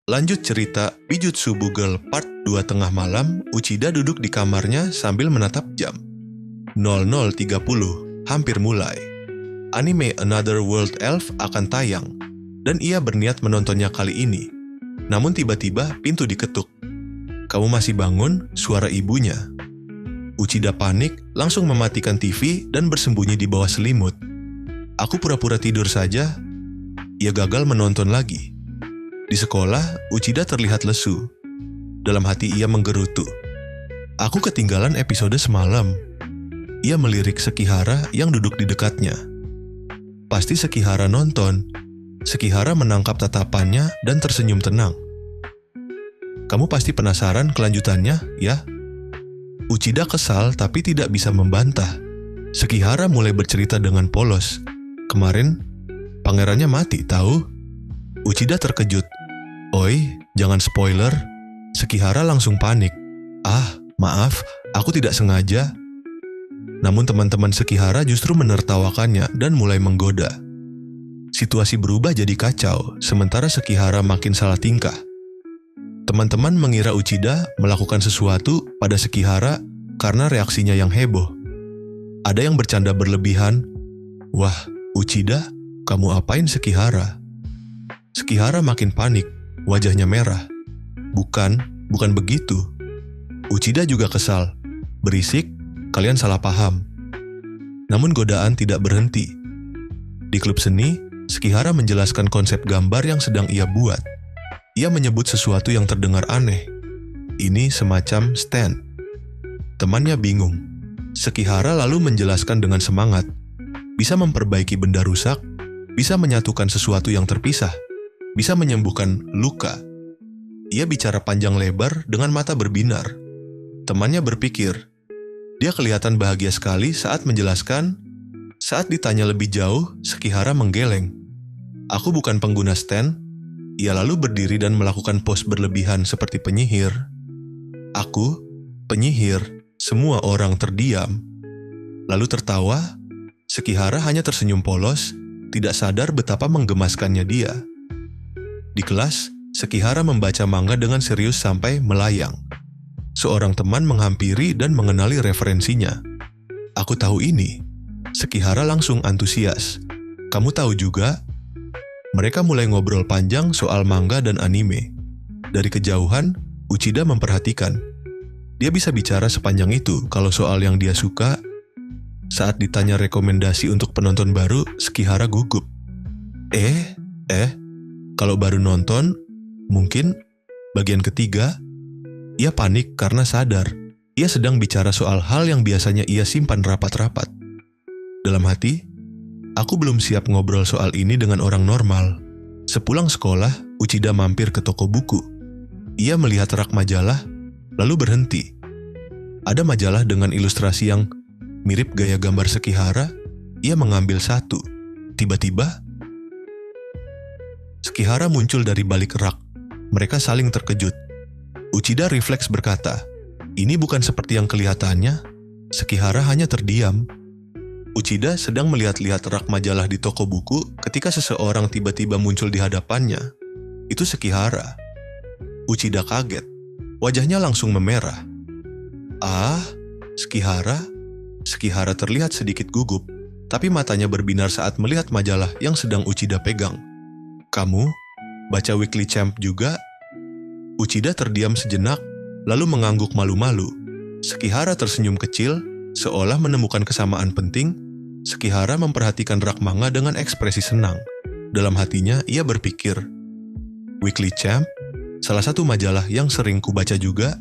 Lanjut cerita Bijutsu Bugel Part 2 tengah malam, Uchida duduk di kamarnya sambil menatap jam. 00.30, hampir mulai. Anime Another World Elf akan tayang, dan ia berniat menontonnya kali ini. Namun tiba-tiba pintu diketuk. "Kamu masih bangun?" suara ibunya. Uchida panik, langsung mematikan TV dan bersembunyi di bawah selimut. Aku pura-pura tidur saja. Ia gagal menonton lagi. Di sekolah, Uchida terlihat lesu. Dalam hati ia menggerutu. Aku ketinggalan episode semalam. Ia melirik Sekihara yang duduk di dekatnya. Pasti Sekihara nonton. Sekihara menangkap tatapannya dan tersenyum tenang. "Kamu pasti penasaran kelanjutannya, ya?" Uchida kesal tapi tidak bisa membantah. Sekihara mulai bercerita dengan polos. "Kemarin, pangerannya mati, tahu?" Uchida terkejut. "Oi, jangan spoiler." Sekihara langsung panik. Maaf, aku tidak sengaja." Namun teman-teman Sekihara justru menertawakannya dan mulai menggoda. Situasi berubah jadi kacau, sementara Sekihara makin salah tingkah. Teman-teman mengira Uchida melakukan sesuatu pada Sekihara karena reaksinya yang heboh. Ada yang bercanda berlebihan. "Wah, Uchida, kamu apain Sekihara?" Sekihara makin panik, wajahnya merah. Bukan begitu." Uchida juga kesal. "Berisik, kalian salah paham." Namun godaan tidak berhenti. Di klub seni, Sekihara menjelaskan konsep gambar yang sedang ia buat. Ia menyebut sesuatu yang terdengar aneh. Ini semacam stand. Temannya bingung. Sekihara lalu menjelaskan dengan semangat. Bisa memperbaiki benda rusak, bisa menyatukan sesuatu yang terpisah, bisa menyembuhkan luka. Ia bicara panjang lebar dengan mata berbinar. Temannya berpikir. Dia kelihatan bahagia sekali saat menjelaskan. Saat ditanya lebih jauh, Sekihara menggeleng. "Aku bukan pengguna stand." Ia lalu berdiri dan melakukan pose berlebihan seperti penyihir. "Aku, penyihir." Semua orang terdiam. Lalu tertawa. Sekihara hanya tersenyum polos, tidak sadar betapa menggemaskannya dia. Di kelas, Sekihara membaca manga dengan serius sampai melayang. Seorang teman menghampiri dan mengenali referensinya. "Aku tahu ini." Sekihara langsung antusias. "Kamu tahu juga?" Mereka mulai ngobrol panjang soal manga dan anime. Dari kejauhan, Uchida memperhatikan. Dia bisa bicara sepanjang itu kalau soal yang dia suka. Saat ditanya rekomendasi untuk penonton baru, Sekihara gugup. Kalau baru nonton, mungkin bagian ketiga?" Ia panik karena sadar ia sedang bicara soal hal yang biasanya ia simpan rapat-rapat. Dalam hati, aku belum siap ngobrol soal ini dengan orang normal. Sepulang sekolah, Uchida mampir ke toko buku. Ia melihat rak majalah, lalu berhenti. Ada majalah dengan ilustrasi yang mirip gaya gambar Sekihara. Ia mengambil satu. Tiba-tiba, Sekihara muncul dari balik rak. Mereka saling terkejut. Uchida refleks berkata, "Ini bukan seperti yang kelihatannya." Sekihara hanya terdiam. Uchida sedang melihat-lihat rak majalah di toko buku ketika seseorang tiba-tiba muncul di hadapannya. Itu Sekihara. Uchida kaget. Wajahnya langsung memerah. Sekihara? Sekihara terlihat sedikit gugup, tapi matanya berbinar saat melihat majalah yang sedang Uchida pegang. "Kamu baca Weekly Champ juga?" Uchida terdiam sejenak, lalu mengangguk malu-malu. Sekihara tersenyum kecil, seolah menemukan kesamaan penting. Sekihara memperhatikan rak manga dengan ekspresi senang. Dalam hatinya, ia berpikir, "Weekly Champ, salah satu majalah yang sering kubaca juga."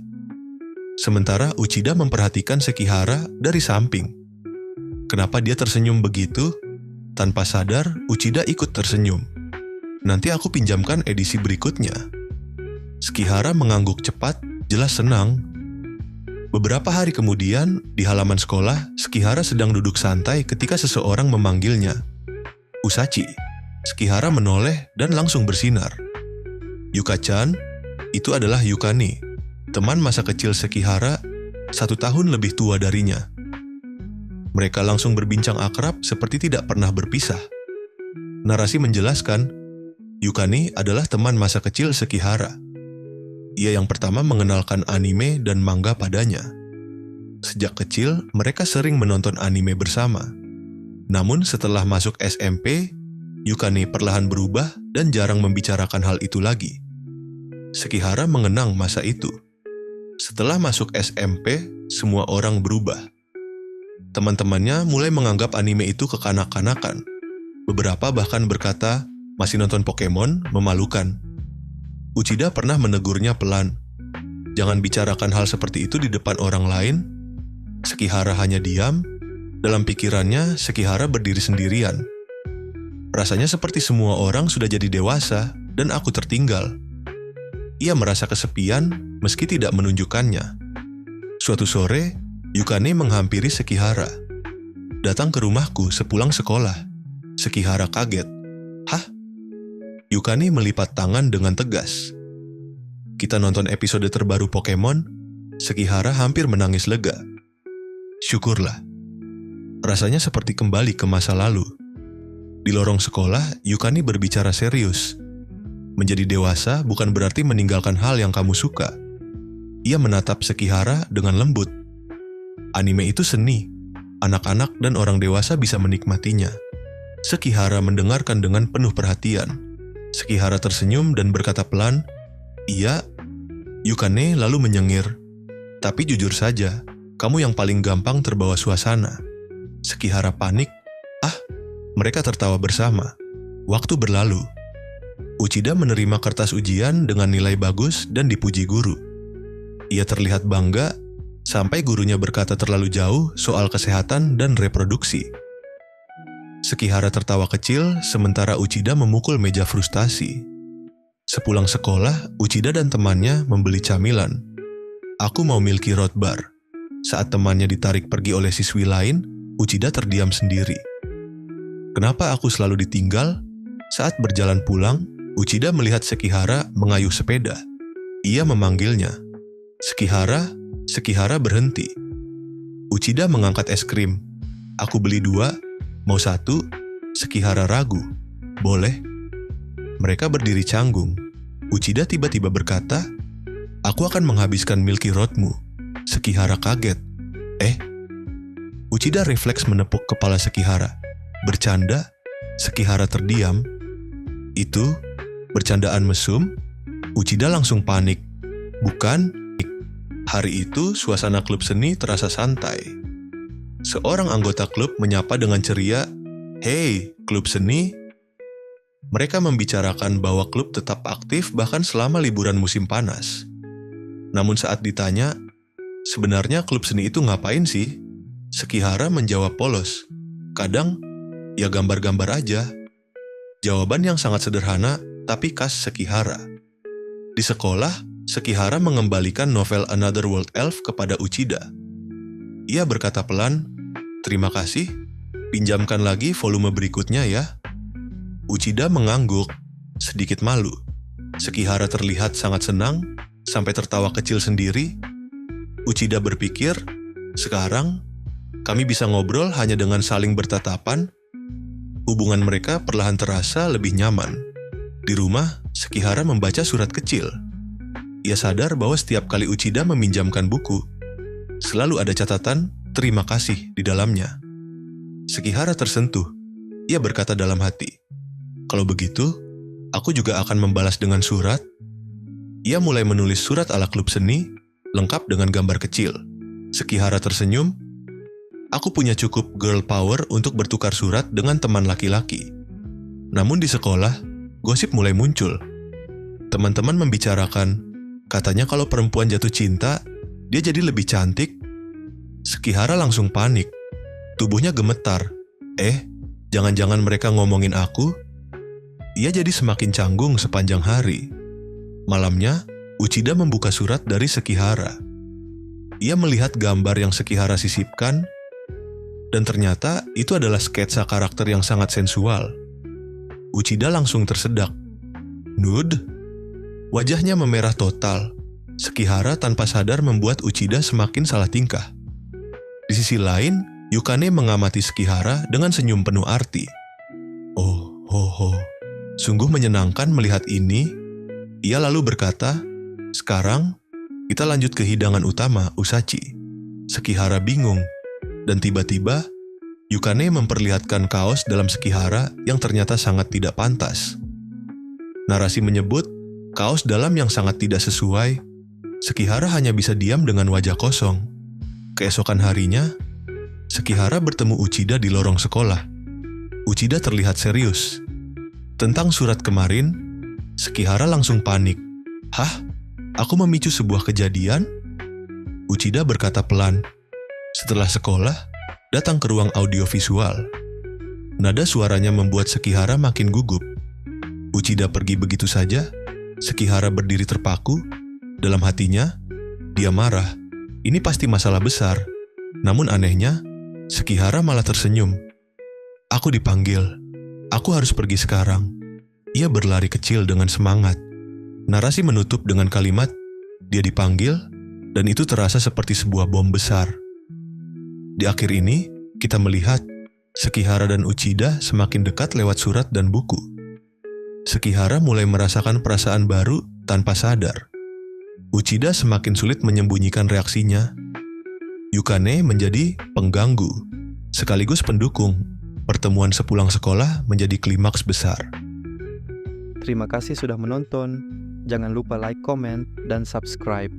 Sementara Uchida memperhatikan Sekihara dari samping. Kenapa dia tersenyum begitu? Tanpa sadar, Uchida ikut tersenyum. "Nanti aku pinjamkan edisi berikutnya." Sekihara mengangguk cepat, jelas senang. Beberapa hari kemudian, di halaman sekolah, Sekihara sedang duduk santai ketika seseorang memanggilnya. "Usachi." Sekihara menoleh dan langsung bersinar. "Yuka-chan?" Itu adalah Yukani, teman masa kecil Sekihara, 1 tahun lebih tua darinya. Mereka langsung berbincang akrab seperti tidak pernah berpisah. Narasi menjelaskan, Yukane adalah teman masa kecil Sekihara. Ia yang pertama mengenalkan anime dan manga padanya. Sejak kecil, mereka sering menonton anime bersama. Namun setelah masuk SMP, Yukane perlahan berubah dan jarang membicarakan hal itu lagi. Sekihara mengenang masa itu. Setelah masuk SMP, semua orang berubah. Teman-temannya mulai menganggap anime itu kekanak-kanakan. Beberapa bahkan berkata, masih nonton Pokemon, memalukan. Uchida pernah menegurnya pelan. Jangan bicarakan hal seperti itu di depan orang lain. Sekihara hanya diam. Dalam pikirannya, Sekihara berdiri sendirian. Rasanya seperti semua orang sudah jadi dewasa dan aku tertinggal. Ia merasa kesepian meski tidak menunjukkannya. Suatu sore, Yukane menghampiri Sekihara. Datang ke rumahku sepulang sekolah. Sekihara kaget. Hah? Yukane melipat tangan dengan tegas. Kita nonton episode terbaru Pokemon. Sekihara hampir menangis lega. Syukurlah. Rasanya seperti kembali ke masa lalu. Di lorong sekolah, Yukane berbicara serius. Menjadi dewasa bukan berarti meninggalkan hal yang kamu suka. Ia menatap Sekihara dengan lembut. Anime itu seni. Anak-anak dan orang dewasa bisa menikmatinya. Sekihara mendengarkan dengan penuh perhatian. Sekihara tersenyum dan berkata pelan, "Iya." Yukane lalu menyengir, "Tapi jujur saja, kamu yang paling gampang terbawa suasana." Sekihara panik. Mereka tertawa bersama. Waktu berlalu. Uchida menerima kertas ujian dengan nilai bagus dan dipuji guru. Ia terlihat bangga sampai gurunya berkata terlalu jauh soal kesehatan dan reproduksi. Sekihara tertawa kecil sementara Uchida memukul meja frustasi. Sepulang sekolah, Uchida dan temannya membeli camilan. Aku mau Milky Road Bar. Saat temannya ditarik pergi oleh siswi lain, Uchida terdiam sendiri. Kenapa aku selalu ditinggal? Saat berjalan pulang, Uchida melihat Sekihara mengayuh sepeda. Ia memanggilnya. Sekihara berhenti. Uchida mengangkat es krim. Aku beli 2, mau 1? Sekihara ragu. Boleh. Mereka berdiri canggung. Uchida tiba-tiba berkata, aku akan menghabiskan Milky Roadmu. Sekihara kaget. Uchida refleks menepuk kepala Sekihara. Bercanda? Sekihara terdiam. Itu bercandaan mesum? Uchida langsung panik. Bukan. Hari itu suasana klub seni terasa santai. Seorang anggota klub menyapa dengan ceria, "Hei, klub seni." Mereka membicarakan bahwa klub tetap aktif bahkan selama liburan musim panas. Namun saat ditanya, sebenarnya klub seni itu ngapain sih? Sekihara menjawab polos. Kadang, ya gambar-gambar aja. Jawaban yang sangat sederhana, tapi khas Sekihara. Di sekolah, Sekihara mengembalikan novel Another World Elf kepada Uchida. Ia berkata pelan, "Terima kasih, pinjamkan lagi volume berikutnya ya." Uchida mengangguk, sedikit malu. Sekihara terlihat sangat senang, sampai tertawa kecil sendiri. Uchida berpikir, sekarang kami bisa ngobrol hanya dengan saling bertatapan. Hubungan mereka perlahan terasa lebih nyaman. Di rumah, Sekihara membaca surat kecil. Ia sadar bahwa setiap kali Uchida meminjamkan buku, selalu ada catatan terima kasih di dalamnya. Sekihara tersentuh. Ia berkata dalam hati, kalau begitu, aku juga akan membalas dengan surat. Ia mulai menulis surat ala klub seni, lengkap dengan gambar kecil. Sekihara tersenyum. Aku punya cukup girl power untuk bertukar surat dengan teman laki-laki. Namun di sekolah, gosip mulai muncul. Teman-teman membicarakan, katanya kalau perempuan jatuh cinta, dia jadi lebih cantik. Sekihara langsung panik. Tubuhnya gemetar. Jangan-jangan mereka ngomongin aku? Ia jadi semakin canggung sepanjang hari. Malamnya, Uchida membuka surat dari Sekihara. Ia melihat gambar yang Sekihara sisipkan, dan ternyata itu adalah sketsa karakter yang sangat sensual. Uchida langsung tersedak. Nude? Wajahnya memerah total. Sekihara tanpa sadar membuat Uchida semakin salah tingkah. Di sisi lain, Yukane mengamati Sekihara dengan senyum penuh arti. Oh, Sungguh menyenangkan melihat ini. Ia lalu berkata, "Sekarang, kita lanjut ke hidangan utama, Usachi." Sekihara bingung, dan tiba-tiba Yukane memperlihatkan kaos dalam Sekihara yang ternyata sangat tidak pantas. Narasi menyebut, kaos dalam yang sangat tidak sesuai. Sekihara hanya bisa diam dengan wajah kosong. Keesokan harinya, Sekihara bertemu Uchida di lorong sekolah. Uchida terlihat serius. Tentang surat kemarin, Sekihara langsung panik. "Hah? Aku memicu sebuah kejadian?" Uchida berkata pelan. Setelah sekolah, datang ke ruang audiovisual. Nada suaranya membuat Sekihara makin gugup. Uchida pergi begitu saja. Sekihara berdiri terpaku. Dalam hatinya, dia marah. Ini pasti masalah besar. Namun anehnya, Sekihara malah tersenyum. "Aku dipanggil. Aku harus pergi sekarang." Ia berlari kecil dengan semangat. Narasi menutup dengan kalimat, "Dia dipanggil," dan itu terasa seperti sebuah bom besar. Di akhir ini, kita melihat Sekihara dan Uchida semakin dekat lewat surat dan buku. Sekihara mulai merasakan perasaan baru tanpa sadar. Uchida semakin sulit menyembunyikan reaksinya. Yukane menjadi pengganggu, sekaligus pendukung. Pertemuan sepulang sekolah menjadi klimaks besar. Terima kasih sudah menonton. Jangan lupa like, comment, dan subscribe.